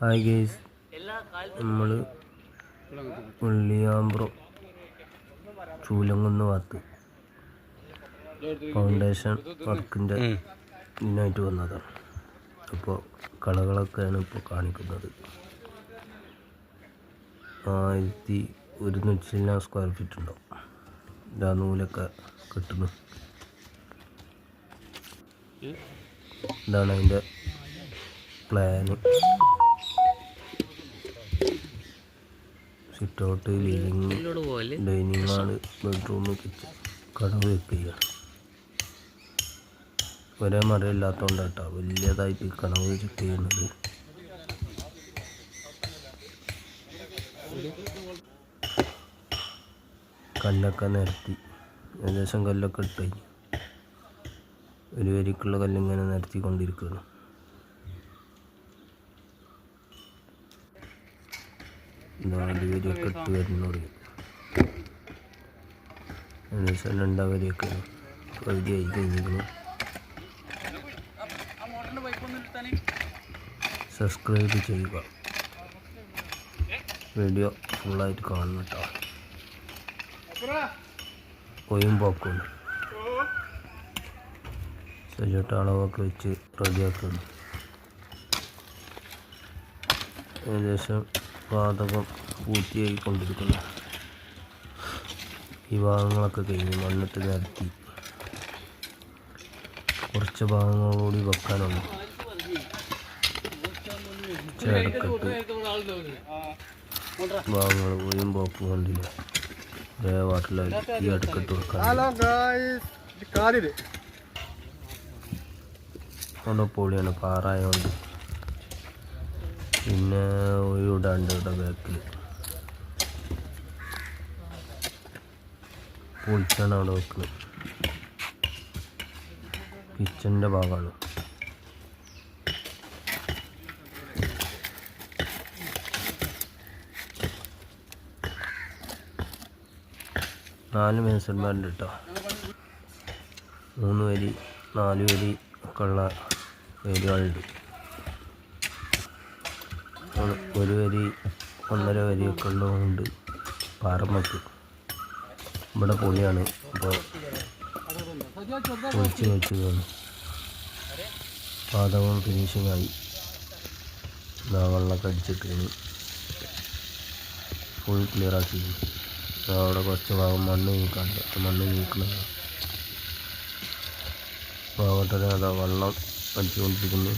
Hi guys, നമ്മൾ വെള്ളിയാമ്പ്രം ചൂലങ്കുന്ന് ഭാഗത്ത് foundation വർക്കിൻ്റെ ഇതിനായിട്ട് വന്നതാണ്. അപ്പോൾ കളകളൊക്കെയാണ് ഇപ്പോൾ കാണിക്കുന്നത്. 1100 സ്ക്വയർ ഫീറ്റ് ഉണ്ടാവും. ഇതാ നൂലൊക്കെ കിട്ടുന്നു. ഇതാണ് അതിൻ്റെ plan. Sit out, living, dining hall, bedroom, kitchen, കടവ് വെക്കുക. ഒരേ മരമില്ലാത്തതുകൊണ്ടാട്ടോ വലിയതായിട്ട് കടവ് ചെക്ക് ചെയ്യുന്നത്. കല്ലൊക്കെ നിരത്തി, ഏകദേശം കല്ലൊക്കെ ഇട്ട് കഴിഞ്ഞു. ഒരു വരിക്കുള്ള കല്ലിങ്ങനെ നിരത്തിക്കൊണ്ടിരിക്കുകയാണ്. വരിയൊക്കെ ഇട്ട് വരുന്ന തുടങ്ങി. ഏകദേശം 2 വരിയൊക്കെ പകുതിയായി കഴിഞ്ഞിരിക്കുന്നു. സബ്സ്ക്രൈബ് ചെയ്യുക, വീഡിയോ ഫുള്ളായിട്ട് കാണണം കേട്ടോ. കൊയും പോക്കുന്നു. സജോട്ട് അളവൊക്കെ വെച്ച് റെഡിയാക്കുന്നു. ഏകദേശം പാതകം പൂർത്തിയായിക്കൊണ്ടിരിക്കുന്നു. ഈ ഭാഗങ്ങളൊക്കെ കഴിഞ്ഞ് മണ്ണിട്ട് നിരത്തി. കുറച്ച് ഭാഗങ്ങളോടി വെക്കാനുണ്ട്. ചേടക്കെട്ട് ഭാഗങ്ങൾ പോയും പോക്കും കൊണ്ടില്ല. ഒരേ വാട്ടിലായി ഈ അടുക്കെട്ട് വെക്കാൻ അവിടെ പൊളിയാണ്, പാറായതുകൊണ്ട്. പിന്നെ ഒഴിവിടാണ്ട് ഇവിടെ ബാക്കിൽ പൊളിച്ചാണ് അവിടെ വെക്കുന്നത്. കിച്ചൻ്റെ ഭാഗമാണ്. നാല് മേസന്മാരുണ്ട് കേട്ടോ. 3 വരി 4 വരി ഒക്കെ ഉള്ള വരികളുണ്ട്. 1 വരി 1.5 വരിയൊക്കെ ഉള്ളതുകൊണ്ട് പാറമക്ക് ഇവിടെ പൊളിയാണ്. അപ്പോൾ പൊളിച്ച് വെച്ചതാണ്. പാതകം ഫിനിഷിങ്ങായി. വെള്ളമൊക്കെ അടിച്ചിട്ടാണ് ഫുൾ ക്ലിയർ ആക്കി. അവിടെ കുറച്ച് ഭാഗം മണ്ണ് നീക്കാണ്ട്, മണ്ണ് നീക്കുന്നതാണ്. ഭാഗത്തോടെ അതാ വെള്ളം അടിച്ചുകൊണ്ടിരിക്കുന്നു.